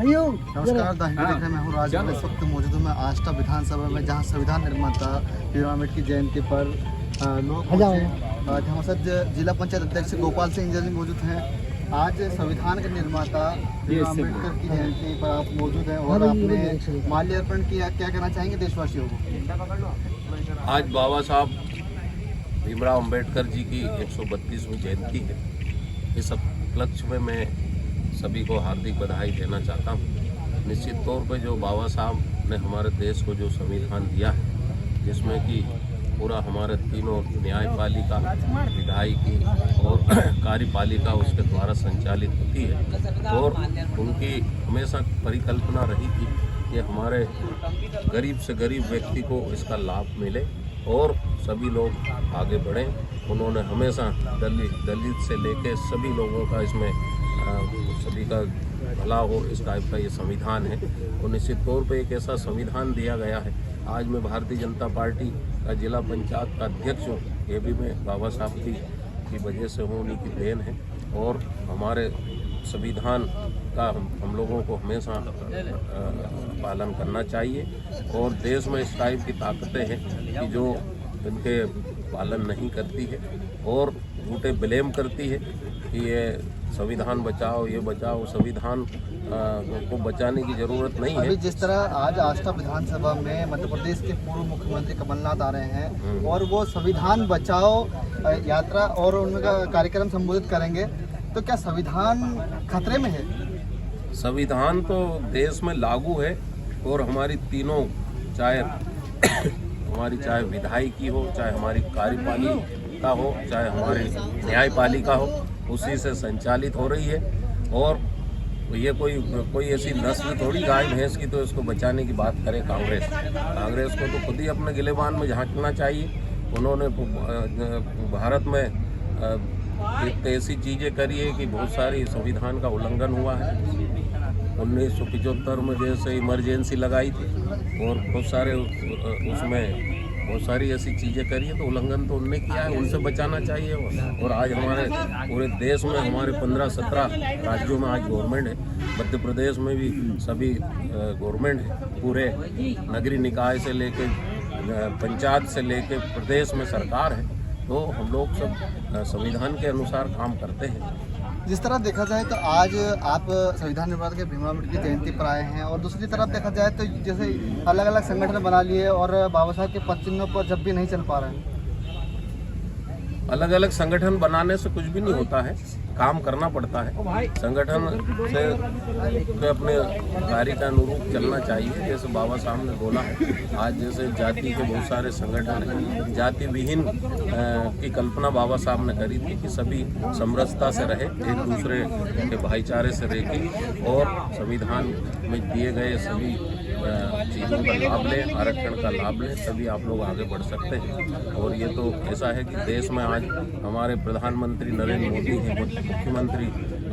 नमस्कार द हिंदू देख रहे मैं हूँ राज। इस वक्त मौजूद हूँ मैं आष्टा विधानसभा में, जहाँ संविधान निर्माता भीमराव अम्बेडकर की जयंती पर लोग जहाँ सद जिला पंचायत अध्यक्ष गोपाल सिंह जी मौजूद हैं। आज संविधान के निर्माता भीमराव अम्बेडकर की जयंती पर आप मौजूद हैं और आपने माल्यार्पण किया। क्या कहना चाहेंगे देशवासियों को? आज बाबा साहब भीमराव अम्बेडकर जी की 132वीं जयंती है। इस उपलक्ष्य में मैं सभी को हार्दिक बधाई देना चाहता हूँ। निश्चित तौर पर जो बाबा साहब ने हमारे देश को जो संविधान दिया है, जिसमें कि पूरा हमारे तीनों न्यायपालिका, विधायिकी और कार्यपालिका उसके द्वारा संचालित होती है, और उनकी हमेशा परिकल्पना रही थी कि हमारे गरीब से गरीब व्यक्ति को इसका लाभ मिले और सभी लोग आगे बढ़ें। उन्होंने हमेशा दलित से लेकर सभी लोगों का इसमें सभी का भला हो, इस टाइप का ये संविधान है। और निश्चित तौर पे एक ऐसा संविधान दिया गया है। आज मैं भारतीय जनता पार्टी का जिला पंचायत का अध्यक्ष हूँ। ये भी मैं बाबा साहब की वजह से हूँ, उन्हीं की देन है। और हमारे संविधान का हम लोगों को हमेशा पालन करना चाहिए। और देश में इस टाइप की ताकतें हैं कि जो इनके पालन नहीं करती है और झूठे ब्लेम करती है कि ये संविधान बचाओ, ये बचाओ। संविधान को बचाने की जरूरत नहीं है। अभी जिस तरह आज आष्टा विधानसभा में मध्य प्रदेश के पूर्व मुख्यमंत्री कमलनाथ आ रहे हैं और वो संविधान बचाओ यात्रा और उनका कार्यक्रम संबोधित करेंगे, तो क्या संविधान खतरे में है? संविधान तो देश में लागू है और हमारी तीनों, चाहे विधायिकी हो, चाहे हमारी कार्यपालिका हो, चाहे हमारी न्यायपालिका हो, उसी से संचालित हो रही है। और ये कोई ऐसी नस्ल थोड़ी गाय भैंस की तो इसको बचाने की बात करे कांग्रेस को तो खुद ही अपने गिलेबान में झांकना चाहिए। उन्होंने भारत में एक ऐसी चीज़ें करी है कि बहुत सारी संविधान का उल्लंघन हुआ है। 1975 में जैसे इमरजेंसी लगाई थी और बहुत सारे उसमें बहुत सारी ऐसी चीज़ें करी है, तो उल्लंघन तो उनने किया है, उनसे बचाना चाहिए। और आज हमारे पूरे देश में हमारे 15-17 राज्यों में आज गवर्नमेंट है। मध्य प्रदेश में भी सभी गवर्नमेंट है। पूरे नगरीय निकाय से लेके पंचायत से लेके प्रदेश में सरकार है। तो हम लोग सब संविधान के अनुसार काम करते हैं। जिस तरह देखा जाए तो आज आप संविधान निर्माता के भीमराव अम्बेडकर की जयंती पर आए हैं, और दूसरी तरफ देखा जाए तो जैसे अलग अलग संगठन बना लिए और बाबा साहब के पद चिन्हों पर जब भी नहीं चल पा रहे हैं। अलग अलग संगठन बनाने से कुछ भी नहीं होता है, काम करना पड़ता है। संगठन से अपने कार्य के अनुरूप चलना चाहिए। जैसे बाबा साहब ने बोला है, आज जैसे जाति के बहुत सारे संगठन हैं, जाति विहीन की कल्पना बाबा साहब ने करी थी कि सभी समरसता से रहे, एक दूसरे के भाईचारे से रह के और संविधान में दिए गए सभी चीज़ों का लाभ लें, आरक्षण का लाभ लें, तभी आप लोग आगे बढ़ सकते हैं। और ये तो ऐसा है कि देश में आज हमारे प्रधानमंत्री नरेंद्र मोदी हैं, मुख्यमंत्री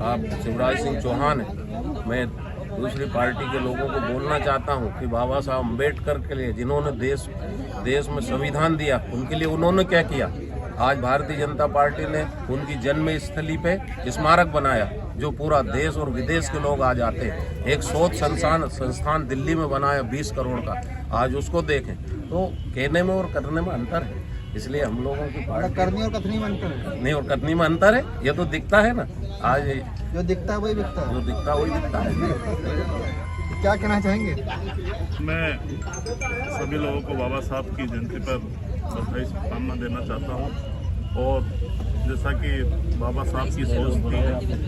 आप शिवराज सिंह चौहान हैं। मैं दूसरी पार्टी के लोगों को बोलना चाहता हूं कि बाबा साहब अम्बेडकर के लिए, जिन्होंने देश में संविधान दिया, उनके लिए उन्होंने क्या किया। आज भारतीय जनता पार्टी ने उनकी जन्म स्थली पे स्मारक बनाया, जो पूरा देश और विदेश के लोग आ जाते हैं। एक शोध संस्थान दिल्ली में बनाया 20 करोड़ का, आज उसको देखें। तो कहने में और करने में अंतर है। इसलिए हम लोगों की पार्टी करनी और कथनी में अंतर है। नहीं, और कथनी में अंतर है, ये तो दिखता है ना। आज जो दिखता है वही दिखता है, जो दिखता है वही दिखता है। क्या कहना चाहेंगे? मैं सभी लोगों को बाबा साहब की जयंती पर बधाई शुभकामना देना चाहता हूँ। और जैसा कि बाबा साहब की सोच थी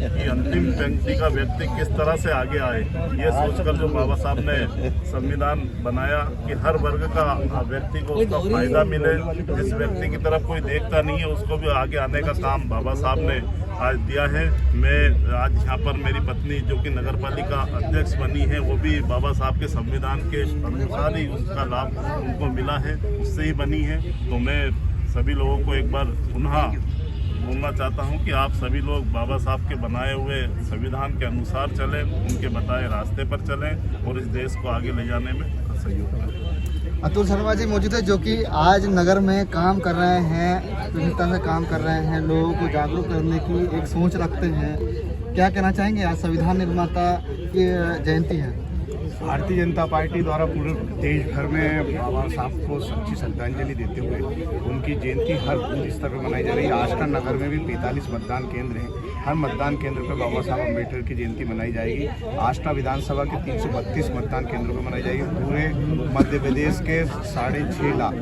कि अंतिम पंक्ति का व्यक्ति किस तरह से आगे आए, ये सोचकर जो बाबा साहब ने संविधान बनाया कि हर वर्ग का व्यक्ति को उसका फायदा मिले, जिस व्यक्ति की तरफ कोई देखता नहीं है उसको भी आगे आने का काम बाबा साहब ने आज दिया है। मैं आज यहाँ पर मेरी पत्नी जो कि नगर पालिका अध्यक्ष बनी है, वो भी बाबा साहब के संविधान के अनुसार ही उसका लाभ उनको मिला है, उससे ही बनी है। तो मैं सभी लोगों को एक बार पुनः बोलना चाहता हूं कि आप सभी लोग बाबा साहब के बनाए हुए संविधान के अनुसार चलें, उनके बताए रास्ते पर चलें और इस देश को आगे ले जाने में सहयोग करें। अतुल शर्मा जी मौजूद है, जो कि आज नगर में काम कर रहे हैं, विभिन्नता से काम कर रहे हैं, लोगों को जागरूक करने की एक सोच रखते हैं। क्या कहना चाहेंगे? आज संविधान निर्माता की जयंती है। भारतीय जनता पार्टी द्वारा पूरे देश भर में बाबा साहब को सच्ची श्रद्धांजलि देते हुए उनकी जयंती हर बूथ स्तर पर मनाई जा रही है। आष्टा नगर में भी 45 मतदान केंद्र हैं। हर मतदान केंद्र पर बाबा साहब अम्बेडकर की जयंती मनाई जाएगी। आष्टा विधानसभा के 332 मतदान केंद्रों पर मनाई जाएगी। पूरे मध्य प्रदेश के 6.5 लाख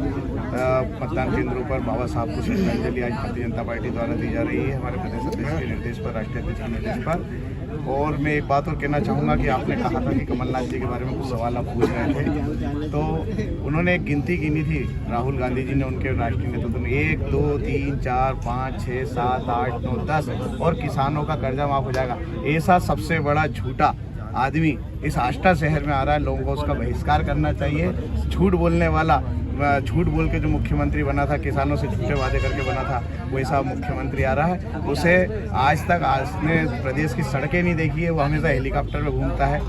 मतदान केंद्रों पर बाबा साहब को श्रद्धांजलि आज भारतीय जनता पार्टी द्वारा दी जा रही है, हमारे प्रदेश अध्यक्ष के निर्देश पर, राष्ट्रीय अध्यक्ष के निर्देश पर। और मैं एक बात और कहना चाहूँगा कि आपने कहा था कि कमलनाथ जी के बारे में कुछ सवाल आप पूछ रहे थे, तो उन्होंने एक गिनती गिनी थी, राहुल गांधी जी ने उनके राष्ट्रीय नेतृत्व में 1 2 3 4 5 6 7 8 9 10 और किसानों का कर्जा माफ हो जाएगा। ऐसा सबसे बड़ा झूठा आदमी इस आष्टा शहर में आ रहा है, लोगों को उसका बहिष्कार करना चाहिए। झूठ बोलने वाला, झूठ बोल के जो मुख्यमंत्री बना था, किसानों से झूठे वादे करके बना था, वैसा मुख्यमंत्री आ रहा है। उसे आज तक उसने प्रदेश की सड़कें नहीं देखी है, वो हमेशा हेलीकॉप्टर में घूमता है,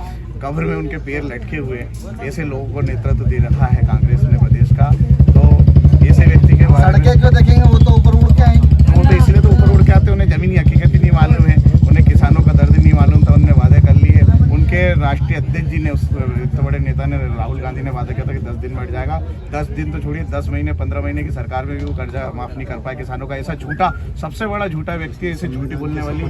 कब्र में उनके पैर लटके हुए हैं। ऐसे लोगों को नेतृत्व दे रखा है कांग्रेस ने प्रदेश का। तो ऐसे व्यक्ति के बारे में सड़कें क्यों देखेंगे, वो तो ऊपर उड़ के आएंगे। वो तो इसलिए तो ऊपर उड़ के आते, उन्हें जमीनी हकीकत ही नहीं मालूम है, उन्हें किसानों का दर्द नहीं मालूम था, उन्होंने वादे कर लिए। उनके राष्ट्रीय अध्यक्ष जी ने, उस इतने बड़े नेता ने, राहुल गांधी ने वादा किया था कि 10 दिन में हट जाएगा। 10 दिन तो छोड़िए, 10 महीने 15 महीने की सरकार में भी वो कर्जा माफ नहीं कर पाए किसानों का। ऐसा झूठा, सबसे बड़ा झूठा व्यक्ति, ऐसे झूठी बोलने वाली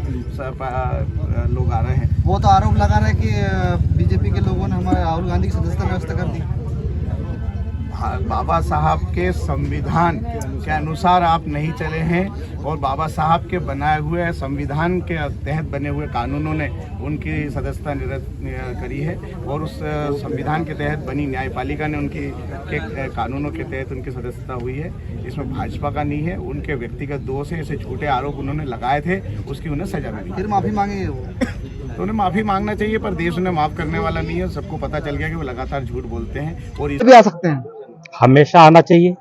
लोग आ रहे हैं। वो तो आरोप लगा रहे हैं कि बीजेपी के लोगों ने हमारे राहुल गांधी की सदस्यता व्यवस्था कर दी। बाबा साहब के संविधान के अनुसार आप नहीं चले हैं और बाबा साहब के बनाए हुए संविधान के तहत बने हुए कानूनों ने उनकी सदस्यता निरस्त करी है और उस संविधान के तहत बनी न्यायपालिका ने उनकी के कानूनों के तहत उनकी सदस्यता हुई है। इसमें भाजपा का नहीं है, उनके व्यक्तिगत दोष है। ऐसे झूठे आरोप उन्होंने लगाए थे, उसकी उन्हें सजा मिली। फिर माफी मांगेंगे वो, तो उन्हें माफी मांगना चाहिए, पर देश उन्हें माफ करने वाला नहीं है। सबको पता चल गया कि वो लगातार झूठ बोलते हैं और भी आ सकते हैं। हमेशा आना चाहिए,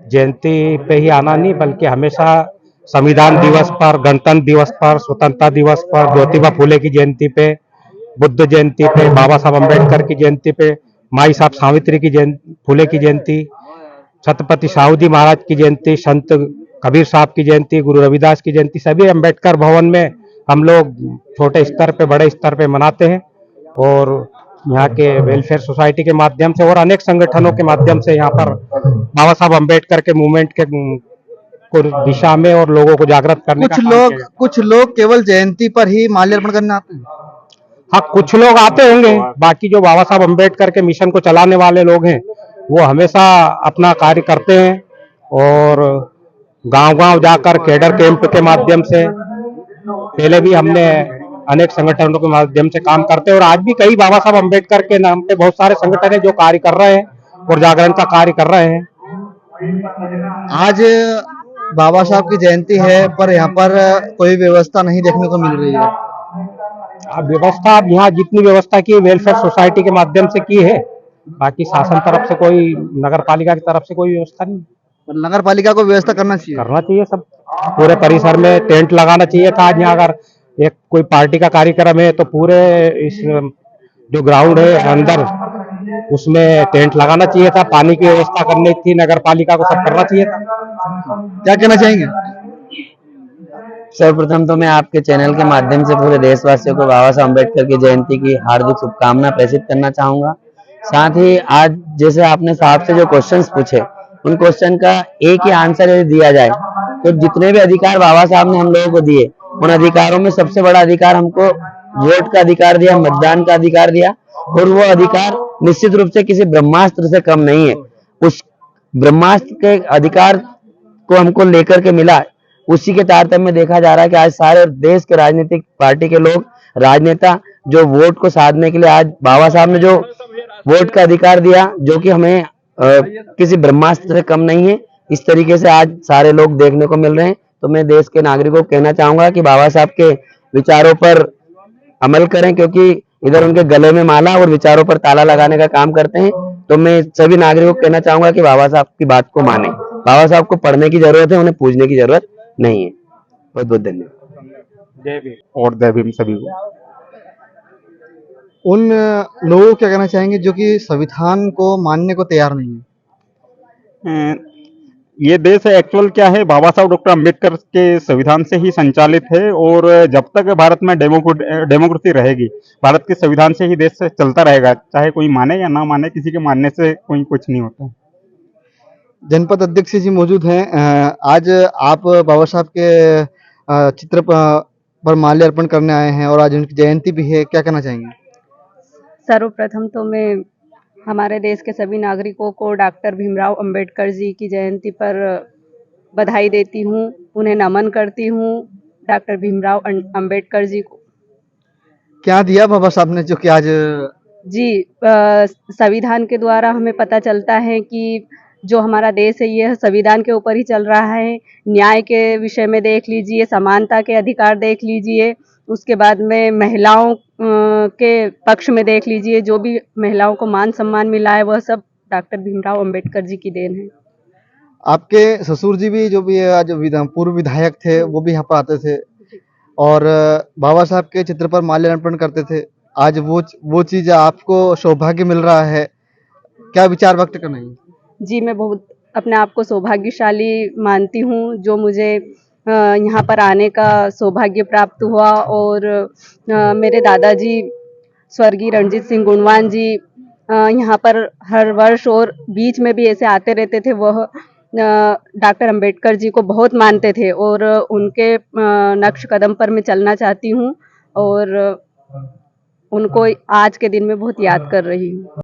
जयंती पे ही आना नहीं, बल्कि हमेशा संविधान दिवस पर, गणतंत्र दिवस पर, स्वतंत्रता दिवस पर, ज्योतिबा फुले की जयंती पे, बुद्ध जयंती पे, बाबा साहब अम्बेडकर की जयंती पे, माई साहब सावित्री की फुले की जयंती, छत्रपति साहू जी महाराज की जयंती, संत कबीर साहब की जयंती, गुरु रविदास की जयंती, सभी अम्बेडकर भवन में हम लोग छोटे स्तर पे, बड़े स्तर पे मनाते हैं। और यहाँ के वेलफेयर सोसाइटी के माध्यम से और अनेक संगठनों के माध्यम से यहाँ पर बाबा साहब अम्बेडकर के मूवमेंट के को दिशा में और लोगों को जागृत करने का काम किया जाता है। कुछ लोग केवल जयंती पर ही माल्यार्पण करने आते हैं। हाँ, कुछ लोग आते होंगे, बाकी जो बाबा साहब अम्बेडकर के मिशन को चलाने वाले लोग हैं वो हमेशा अपना कार्य करते हैं और गांव-गांव जाकर कैडर कैंप के माध्यम से, पहले भी हमने अनेक संगठनों के माध्यम से काम करते हैं और आज भी कई बाबा साहब अम्बेडकर के नाम पे बहुत सारे संगठन है जो कार्य कर रहे हैं और जागरण का कार्य कर रहे हैं। आज बाबा साहब की जयंती है, पर यहाँ पर कोई व्यवस्था नहीं देखने को मिल रही है। अब व्यवस्था, अब यहाँ जितनी व्यवस्था की वेलफेयर सोसाइटी के माध्यम से की है, बाकी शासन तरफ से कोई, नगर पालिका की तरफ से कोई व्यवस्था नहीं। नगर पालिका को व्यवस्था करना चाहिए, सब पूरे परिसर में टेंट लगाना चाहिए था। आज यहाँ अगर एक कोई पार्टी का कार्यक्रम है तो पूरे इस जो ग्राउंड है अंदर, उसमें टेंट लगाना चाहिए था, पानी की व्यवस्था करनी थी, नगर पालिका को सब करना चाहिए था। क्या कहना चाहेंगे? सर्वप्रथम तो मैं आपके चैनल के माध्यम से पूरे देशवासियों को बाबा साहब अम्बेडकर की जयंती की हार्दिक शुभकामना प्रेषित करना चाहूंगा। साथ ही आज जैसे आपने साहब से जो क्वेश्चंस पूछे, उन क्वेश्चन का एक ही आंसर यदि दिया जाए तो जितने भी अधिकार बाबा साहब ने हम लोगों को दिए, उन अधिकारों में सबसे बड़ा अधिकार हमको वोट का अधिकार दिया, मतदान का अधिकार दिया, और वो अधिकार निश्चित रूप से किसी ब्रह्मास्त्र से कम नहीं है। उस ब्रह्मास्त्र के अधिकार को हमको लेकर के मिला, उसी के तारतम्य में देखा जा रहा है कि आज सारे देश के राजनीतिक पार्टी के लोग, राजनेता जो वोट को साधने के लिए, आज बाबा साहब ने जो वोट का अधिकार दिया, जो कि हमें किसी ब्रह्मास्त्र से कम नहीं है, इस तरीके से आज सारे लोग देखने को मिल रहे हैं। तो मैं देश के नागरिकों को कहना चाहूंगा कि बाबा साहब के विचारों पर अमल करें, क्योंकि इधर उनके गले में माला और विचारों पर ताला लगाने का काम करते हैं। तो मैं सभी नागरिकों को कहना चाहूंगा कि बाबा साहब की बात को माने। बाबा साहब को पढ़ने की जरूरत है, उन्हें पूजने की जरूरत नहीं है। बहुत बहुत धन्यवाद। जय भीम और जय भीम सभी को। उन लोगों को क्या कहना चाहेंगे जो कि संविधान को मानने को तैयार नहीं है? ये देश एक्चुअल क्या है, बाबा साहब डॉक्टर अंबेडकर के संविधान से ही संचालित है और जब तक भारत में डेमोक्रेसी रहेगी, भारत के संविधान से ही देश चलता रहेगा, चाहे कोई माने या ना माने, किसी के मानने से कोई कुछ नहीं होता। जनपद अध्यक्ष जी मौजूद हैं। आज आप बाबा साहब के चित्र पर माल्यार्पण करने आए हैं और आज उनकी जयंती भी है, क्या कहना चाहेंगे? सर्वप्रथम तो मैं हमारे देश के सभी नागरिकों को डॉक्टर भीमराव अंबेडकर जी की जयंती पर बधाई देती हूँ, उन्हें नमन करती हूँ। डॉक्टर भीमराव अंबेडकर जी को क्या दिया बाबा साहब ने जो कि आज जी संविधान के द्वारा हमें पता चलता है कि जो हमारा देश है यह संविधान के ऊपर ही चल रहा है। न्याय के विषय में देख लीजिए, समानता के अधिकार देख लीजिए, उसके बाद में महिलाओं के पक्ष में देख लीजिए, जो भी महिलाओं को मान सम्मान मिला है वह सब डॉक्टर भीमराव अंबेडकर जी की देन है। आपके ससुर जी भी जो भी आज पूर्व विधायक थे वो भी यहाँ पर आते थे और बाबा साहब के चित्र पर माल्यार्पण करते थे। आज वो चीज आपको सौभाग्य मिल रहा है, क्या विचार व्यक्त करना है? जी मैं बहुत अपने आप को सौभाग्यशाली मानती हूँ जो मुझे यहाँ पर आने का सौभाग्य प्राप्त हुआ और मेरे दादाजी स्वर्गीय रणजीत सिंह गुणवान जी यहाँ पर हर वर्ष और बीच में भी ऐसे आते रहते थे। वह डॉक्टर अंबेडकर जी को बहुत मानते थे और उनके नक्श कदम पर मैं चलना चाहती हूँ और उनको आज के दिन में बहुत याद कर रही हूँ।